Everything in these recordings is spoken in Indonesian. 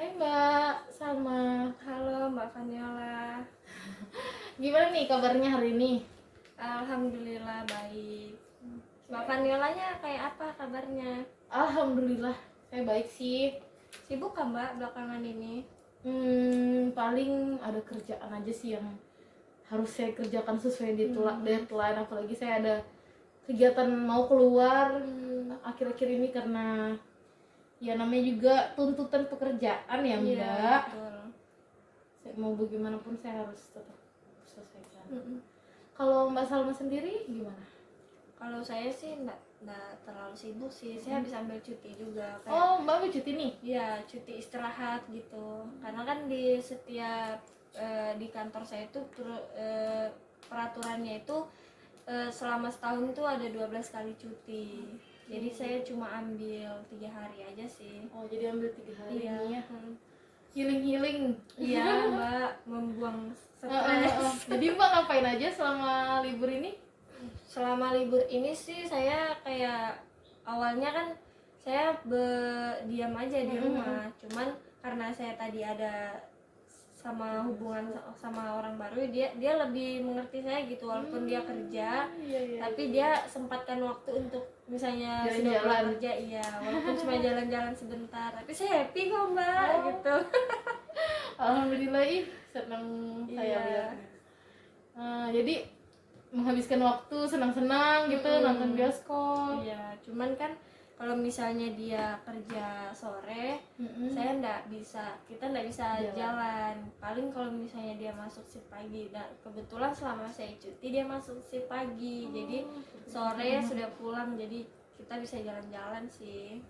Hai Mbak Salma, Halo Mbak Vaniola. gimana nih kabarnya hari ini? Alhamdulillah baik. Mbak Vaniolanya kayak apa kabarnya? Alhamdulillah, saya baik sih. Sibuk kan Mbak belakangan ini? Paling ada kerjaan aja sih yang harus saya kerjakan sesuai deadline. Apalagi saya ada kegiatan mau keluar akhir-akhir ini karena ya namanya juga tuntutan pekerjaan ya Mbak. Iya, betul. Saya mau bagaimanapun saya harus tetap selesaikan. Kalau Mbak Salma sendiri gimana? Kalau saya sih enggak terlalu sibuk sih. Saya habis ambil cuti juga Oh, Mbak mau cuti nih? Iya, cuti istirahat gitu. Karena kan di setiap di kantor saya itu peraturannya itu selama setahun itu ada 12 kali cuti. Jadi saya cuma ambil 3 hari aja sih. Oh, jadi ambil 3 hari Iya. nih ya. Healing. Iya Mbak, membuang stres. Jadi Mbak ngapain aja selama libur ini? Selama libur ini sih saya kayak awalnya kan saya diam aja di rumah. Cuman karena saya tadi ada sama hubungan sama orang baru, dia lebih mengerti saya gitu, walaupun dia kerja. Tapi dia sempatkan waktu untuk misalnya sudah pulang kerja, iya, walaupun cuma jalan-jalan sebentar, tapi saya happy kok Mbak gitu. Alhamdulillah, senang saya lihatnya. Jadi menghabiskan waktu senang-senang gitu, nonton bioskop. Iya, cuman kan kalau misalnya dia kerja sore, kita ndak bisa jalan. Paling kalau misalnya dia masuk shift pagi, dan kebetulan selama saya cuti dia masuk shift pagi, jadi sore sudah pulang, jadi kita bisa jalan-jalan sih.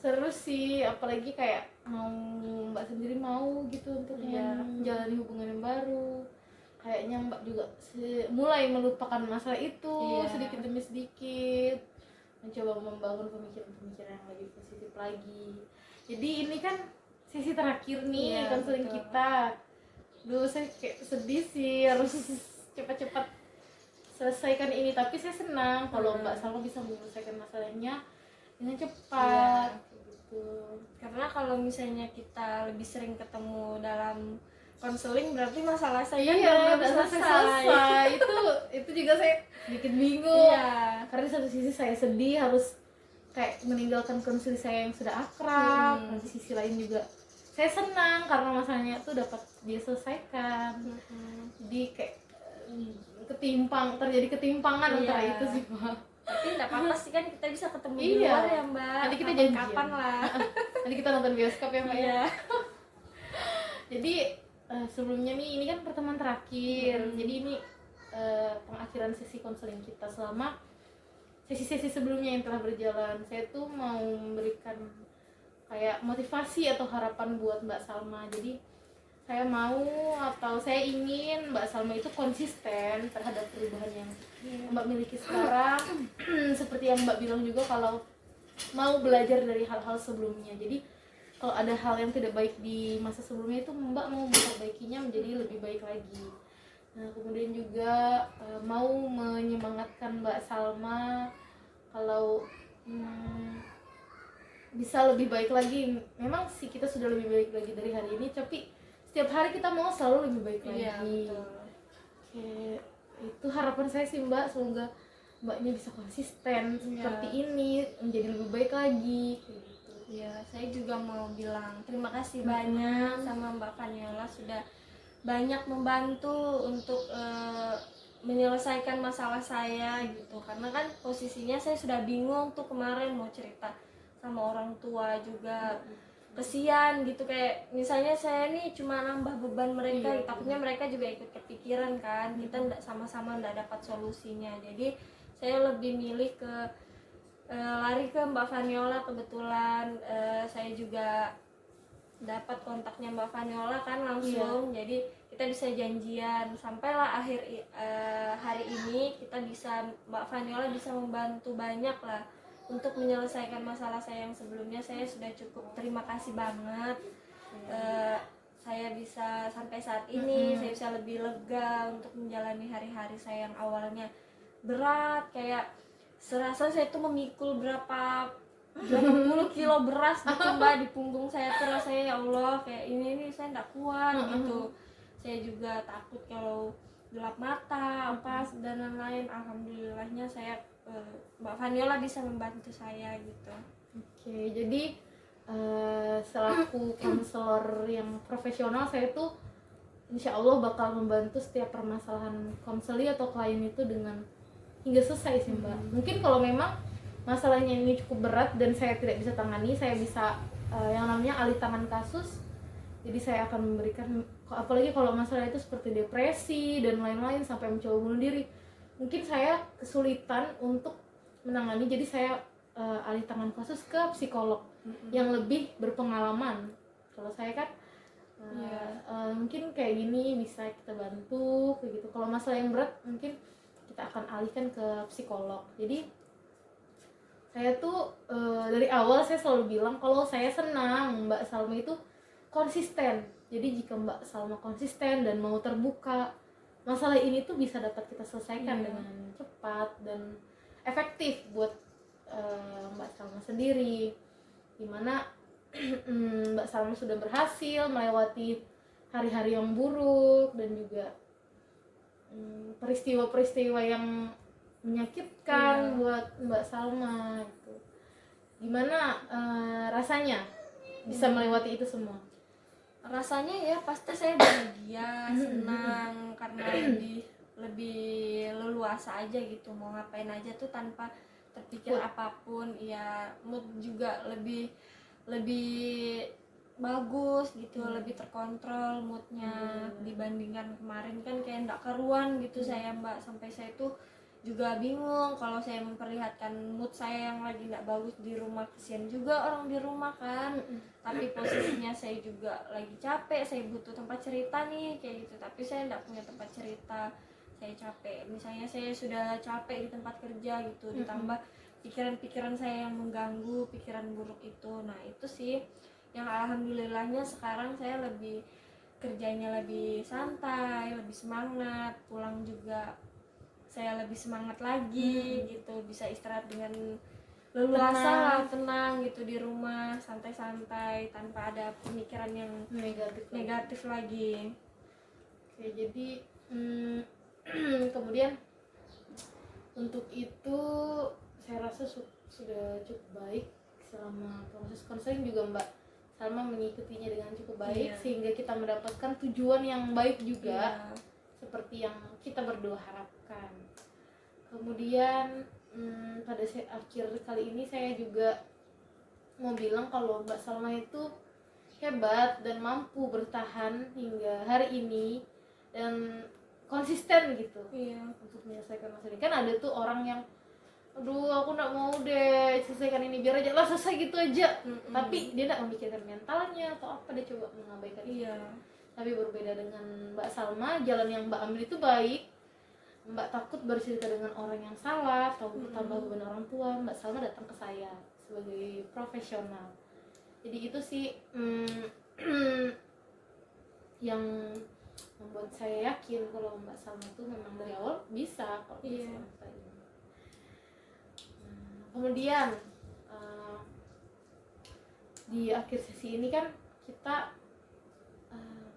Seru sih, apalagi kayak mau Mbak sendiri mau gitu untuk menjalani hubungan yang baru. Kayaknya Mbak juga mulai melupakan masalah itu sedikit demi sedikit, mencoba membangun pemikiran-pemikiran yang lebih positif lagi. Jadi ini kan sesi terakhir nih konseling kita. Duh, saya kayak sedih sih harus cepat-cepat selesaikan ini, tapi saya senang kalau Mbak Salma bisa menyelesaikan masalahnya dengan cepat gitu. Karena kalau misalnya kita lebih sering ketemu dalam konseling, berarti masalah saya belum selesai. itu juga saya sedikit bingung. Karena di satu sisi saya sedih harus kayak meninggalkan konseling saya yang sudah akrab, di sisi lain juga saya senang karena masalahnya tuh dapat dia selesaikan. Jadi kayak terjadi ketimpangan antara itu sih Pak. Tapi tidak apa-apa sih, kan kita bisa ketemu di luar ya Mbak. Nanti kita janjian. Kapan lah. Nanti kita nonton bioskop ya Mbak ya. Jadi sebelumnya nih, ini kan pertemuan terakhir. Jadi ini pengakhiran sesi konseling kita selama sesi-sesi sebelumnya yang telah berjalan. Saya tuh mau memberikan kayak motivasi atau harapan buat Mbak Salma. Jadi saya ingin Mbak Salma itu konsisten terhadap perubahan yang Mbak miliki sekarang. Seperti yang Mbak bilang juga, kalau mau belajar dari hal-hal sebelumnya. Jadi kalau ada hal yang tidak baik di masa sebelumnya itu Mbak mau memperbaikinya menjadi lebih baik lagi. Nah, kemudian juga mau menyemangatkan Mbak Salma kalau bisa lebih baik lagi. Memang sih kita sudah lebih baik lagi dari hari ini, tapi setiap hari kita mau selalu lebih baik lagi. Betul. Oke, itu harapan saya sih Mbak, semoga Mbaknya bisa konsisten seperti ini, menjadi lebih baik lagi. Ya, saya juga mau bilang terima kasih banyak sama Mbak Vaniola, sudah banyak membantu untuk menyelesaikan masalah saya gitu. Karena kan posisinya saya sudah bingung tuh kemarin mau cerita sama orang tua juga. Kesian gitu, kayak misalnya saya nih cuma nambah beban mereka, takutnya mereka juga ikut kepikiran kan, kita sama-sama nggak dapat solusinya. Jadi saya lebih milih ke lari ke Mbak Vaniola. Kebetulan saya juga dapat kontaknya Mbak Vaniola kan langsung. Jadi kita bisa janjian, sampailah akhir hari ini Mbak Vaniola bisa membantu banyak lah untuk menyelesaikan masalah saya yang sebelumnya. Saya sudah cukup terima kasih banget. Saya bisa sampai saat ini, saya bisa lebih lega untuk menjalani hari-hari saya yang awalnya berat, kayak serasa saya tuh memikul berapa 80 kilo beras gitu Mbak di punggung saya tuh, rasanya ya Allah kayak ini saya nggak kuat gitu. Saya juga takut kalau gelap mata apa dan lain-lain. Alhamdulillahnya saya Mbak Vaniola bisa membantu saya gitu. Oke, jadi selaku konselor yang profesional, saya tuh insya Allah bakal membantu setiap permasalahan konseli atau klien itu dengan hingga selesai sih Mbak. Mungkin kalau memang masalahnya ini cukup berat dan saya tidak bisa tangani, saya bisa yang namanya alih tangan kasus. Jadi saya akan memberikan, apalagi kalau masalah itu seperti depresi dan lain-lain sampai mencoba bunuh diri, mungkin saya kesulitan untuk menangani, jadi saya alih tangan kasus ke psikolog yang lebih berpengalaman. Kalau saya kan mungkin kayak gini bisa kita bantu kayak gitu. Kalau masalah yang berat mungkin kita akan alihkan ke psikolog. Jadi saya tuh dari awal saya selalu bilang kalau saya senang Mbak Salma itu konsisten. Jadi jika Mbak Salma konsisten dan mau terbuka, masalah ini tuh bisa dapat kita selesaikan dengan cepat dan efektif buat Mbak Salma sendiri. Dimana Mbak Salma sudah berhasil melewati hari-hari yang buruk dan juga peristiwa-peristiwa yang menyakitkan buat Mbak Salma gitu. Gimana rasanya bisa melewati itu semua? Rasanya ya pasti saya bahagia, senang karena lebih leluasa aja gitu, mau ngapain aja tuh tanpa terpikir apapun. Ya mood juga lebih bagus gitu, lebih terkontrol moodnya dibandingkan kemarin kan kayak nggak karuan gitu saya Mbak, sampai saya tuh juga bingung kalau saya memperlihatkan mood saya yang lagi nggak bagus di rumah, kesian juga orang di rumah kan. Tapi posisinya saya juga lagi capek, saya butuh tempat cerita nih kayak gitu, tapi saya nggak punya tempat cerita, saya capek. Misalnya saya sudah capek di tempat kerja gitu, ditambah pikiran-pikiran saya yang mengganggu, pikiran buruk itu. Nah itu sih yang alhamdulillahnya sekarang saya lebih kerjanya lebih santai, lebih semangat, pulang juga saya lebih semangat lagi gitu, bisa istirahat dengan leluasa, tenang gitu di rumah, santai-santai tanpa ada pemikiran yang negatif lagi. Oke, jadi kemudian untuk itu saya rasa sudah cukup baik selama proses konseling juga Mbak Salma mengikutinya dengan cukup baik sehingga kita mendapatkan tujuan yang baik juga seperti yang kita berdua harapkan. Kemudian pada akhir kali ini saya juga mau bilang kalau Mbak Salma itu hebat dan mampu bertahan hingga hari ini dan konsisten gitu untuk menyelesaikan masalah ini. Kan ada tuh orang yang aduh aku nggak mau deh selesaikan ini, biar aja lah selesai gitu aja, tapi dia nggak memikirkan mentalnya atau apa, dia coba mengabaikan itu. Tapi berbeda dengan Mbak Salma, jalan yang Mbak ambil itu baik. Mbak takut bercerita dengan orang yang salah atau tambah beban orang tua, Mbak Salma datang ke saya sebagai profesional. Jadi itu sih yang membuat saya yakin kalau Mbak Salma itu memang dari awal bisa kalau bisa. Kemudian di akhir sesi ini kan kita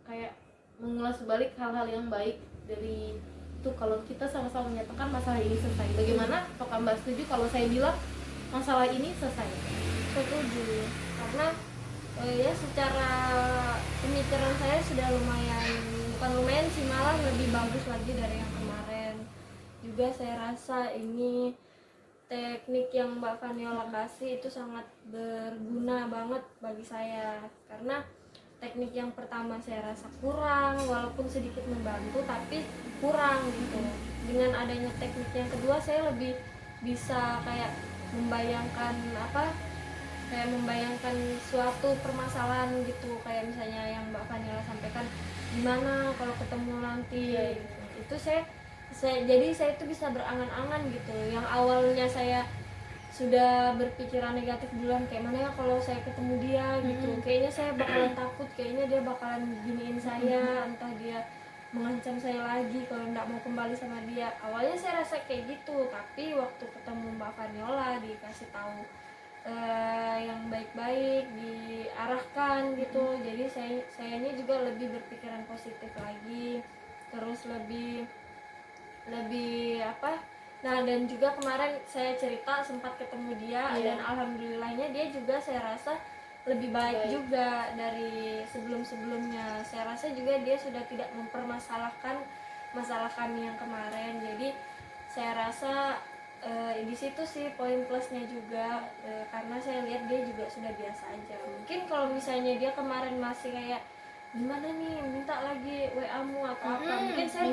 kayak mengulas balik hal-hal yang baik dari itu, kalau kita sama-sama menyatakan masalah ini selesai. Bagaimana? Apakah Mbak setuju kalau saya bilang masalah ini selesai? Setuju, karena ya secara pemikiran saya sudah bukan lumayan sih, malah lebih bagus lagi dari yang kemarin. Juga saya rasa ini teknik yang Mbak Vaniola kasih itu sangat berguna banget bagi saya, karena teknik yang pertama saya rasa kurang, walaupun sedikit membantu tapi kurang gitu. Dengan adanya teknik yang kedua saya lebih bisa kayak membayangkan suatu permasalahan gitu, kayak misalnya yang Mbak Vaniola sampaikan gimana kalau ketemu nanti gitu. Itu jadi saya itu bisa berangan-angan gitu. Yang awalnya saya sudah berpikiran negatif duluan, kayak mana ya kalau saya ketemu dia gitu, kayaknya saya bakalan takut, kayaknya dia bakalan giniin saya, entah dia mengancam saya lagi kalau nggak mau kembali sama dia. Awalnya saya rasa kayak gitu, tapi waktu ketemu Mbak Vaniola dikasih tahu yang baik-baik diarahkan gitu. Jadi sayanya juga lebih berpikiran positif lagi, terus lebih apa. Nah, dan juga kemarin saya cerita sempat ketemu dia, dan alhamdulillahnya dia juga saya rasa lebih baik juga dari sebelum-sebelumnya. Saya rasa juga dia sudah tidak mempermasalahkan masalah kami yang kemarin. Jadi saya rasa di situ sih poin plusnya juga, karena saya lihat dia juga sudah biasa aja. Mungkin kalau misalnya dia kemarin masih kayak gimana nih, minta lagi WA-mu atau apa, mungkin saya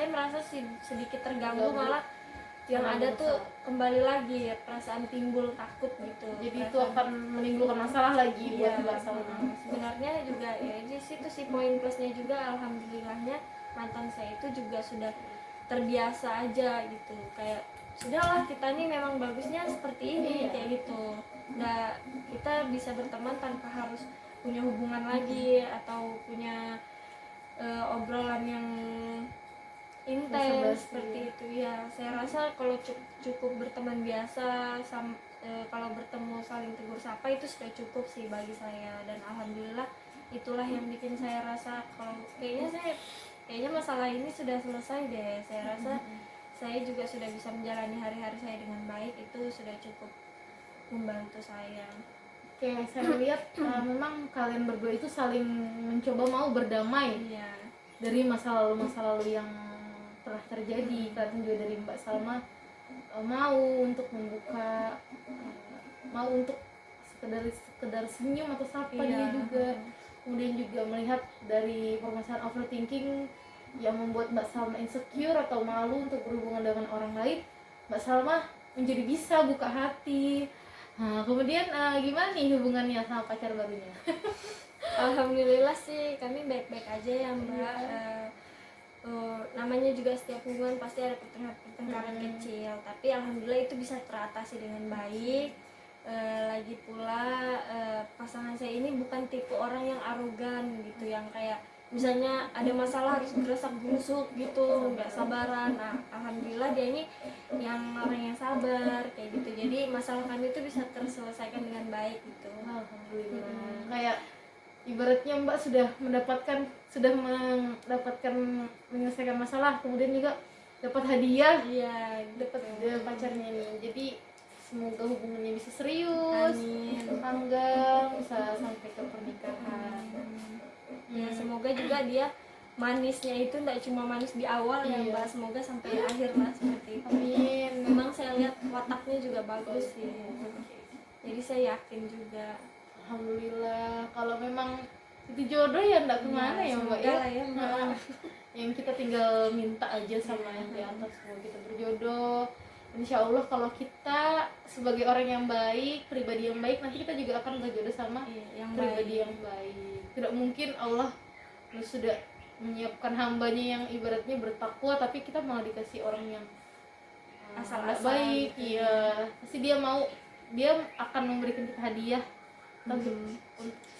merasa sedikit terganggu, malah yang ada tuh kembali lagi ya, perasaan timbul takut gitu. Jadi itu akan menimbulkan masalah lagi buat Mbak Salma. Sebenarnya juga ya di situ sih poin plusnya juga, alhamdulillahnya mantan saya itu juga sudah terbiasa aja gitu, kayak sudahlah kita ini memang bagusnya seperti ini, kayak gitu. Nah, kita bisa berteman tanpa harus punya hubungan lagi atau punya obrolan yang intens seperti itu ya. Saya rasa kalau cukup berteman biasa, kalau bertemu saling tegur sapa itu sudah cukup sih bagi saya. Dan alhamdulillah itulah yang bikin saya rasa kalau kayaknya masalah ini sudah selesai deh. Saya rasa saya juga sudah bisa menjalani hari-hari saya dengan baik, itu sudah cukup membantu saya. Oke, saya lihat memang kalian berdua itu saling mencoba mau berdamai dari masa lalu yang telah terjadi. Kalian juga dari Mbak Salma mau untuk membuka, mau untuk sekedar senyum atau sapa dia juga. Kemudian juga melihat dari permasalahan overthinking yang membuat Mbak Salma insecure atau malu untuk berhubungan dengan orang lain, Mbak Salma menjadi bisa buka hati. Nah, kemudian gimana nih hubungannya sama pacar barunya? Alhamdulillah sih kami baik-baik aja ya Mbak. Namanya juga setiap hubungan pasti ada pertengkaran kecil, tapi alhamdulillah itu bisa teratasi dengan baik. Lagi pula pasangan saya ini bukan tipe orang yang arogan gitu, yang kayak misalnya ada masalah harus gerasak gerusuk gitu, nggak sabaran. Nah, alhamdulillah dia ini yang orang yang sabar kayak gitu, jadi masalah kami itu bisa terselesaikan dengan baik gitu. Alhamdulillah. Kayak ibaratnya Mbak sudah mendapatkan menyelesaikan masalah, kemudian juga dapat hadiah, dapat pacarnya ini. Jadi semoga hubungannya bisa serius, langgeng, bisa sampai ke pernikahan. Ya, semoga juga dia manisnya itu tidak cuma manis di awal ya Mbak, semoga sampai akhir lah seperti itu. Amin. Memang saya lihat wataknya juga bagus sih, jadi saya yakin juga. Alhamdulillah. Kalau memang itu jodoh ya enggak kemana ya Mbak ya. Ya Mbak. Yang kita tinggal minta aja sama yang di atas, semoga kita berjodoh. Insya Allah kalau kita sebagai orang yang baik, pribadi yang baik, nanti kita juga akan berjodoh sama yang pribadi yang baik. Tidak mungkin Allah sudah menyiapkan hambanya yang ibaratnya bertakwa, tapi kita malah dikasih orang yang asal-asal baik. Iya, pasti dia akan memberikan kita hadiah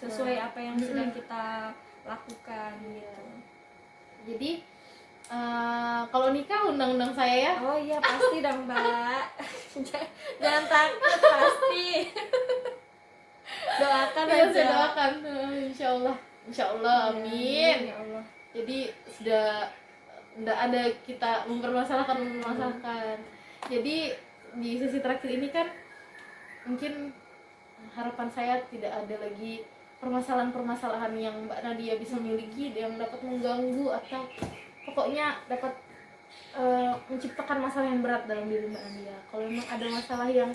sesuai apa yang sudah kita lakukan gitu. Jadi kalau nikah undang-undang saya ya. Oh iya pasti dong Mbak. Jangan takut, pasti. Doakan ya, aja. Saya doakan, insya Allah, amin. Ya Allah. Jadi sudah tidak ada kita mempermasalahkan. Jadi di sesi terakhir ini kan mungkin harapan saya tidak ada lagi permasalahan yang Mbak Nadia bisa miliki yang dapat mengganggu atau pokoknya dapat menciptakan masalah yang berat dalam diri Mbak Nadia. Kalau memang ada masalah yang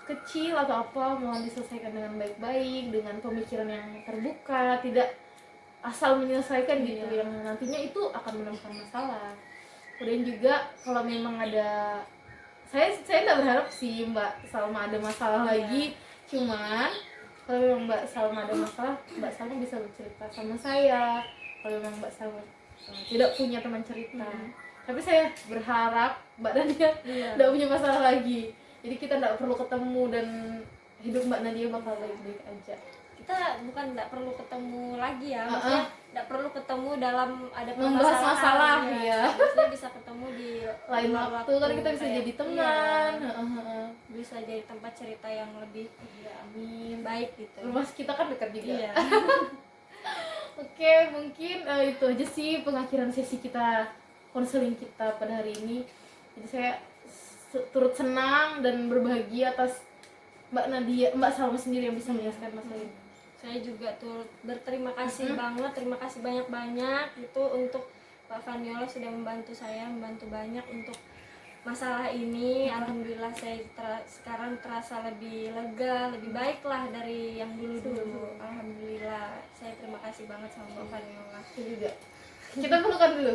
kecil atau apa, mohon diselesaikan dengan baik-baik, dengan pemikiran yang terbuka, tidak asal menyelesaikan gitu, yang nantinya itu akan menemukan masalah. Kemudian juga kalau memang ada, saya tidak berharap sih Mbak Salma ada masalah lagi, cuman kalau memang Mbak Salma ada masalah, Mbak Salma bisa bercerita sama saya. Kalau memang Mbak Salma tidak punya teman cerita, tapi saya berharap Mbak Nadia tidak punya masalah lagi. Jadi kita tidak perlu ketemu dan hidup Mbak Nadia bakal baik-baik aja. kita bukan tidak perlu ketemu lagi ya, maksudnya tidak perlu ketemu dalam ada Membahas masalah, permasalahan ya. maksudnya bisa ketemu di Lain luar waktu kan kita bisa kayak- jadi teman. iya, bisa jadi tempat cerita yang lebih Amin. baik gitu. Rumah kita kan dekat juga. Iya. Oke, mungkin itu aja sih pengakhiran sesi kita, konseling kita pada hari ini. Jadi saya turut senang dan berbahagia atas Mbak Salma sendiri yang bisa menjelaskan masalah ini. Saya juga turut berterima kasih banget, terima kasih banyak-banyak itu untuk Pak Vaniola sudah membantu saya, membantu banyak untuk masalah ini. Alhamdulillah saya sekarang terasa lebih lega, lebih baik lah dari yang dulu-dulu. Alhamdulillah, saya terima kasih banget sama Pak Vaniola. Saya juga. Kita pelukan dulu.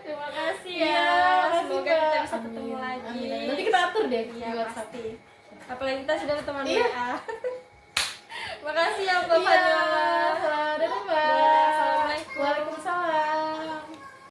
Terima kasih Iya, ya. makasih, Semoga kita Kak. bisa ketemu Amin. lagi. Amin. Nanti kita atur deh Iya, di WhatsApp. pasti. Apalagi kita sudah teman Iya. WA. Makasih ya Pak Iya. Vaniola.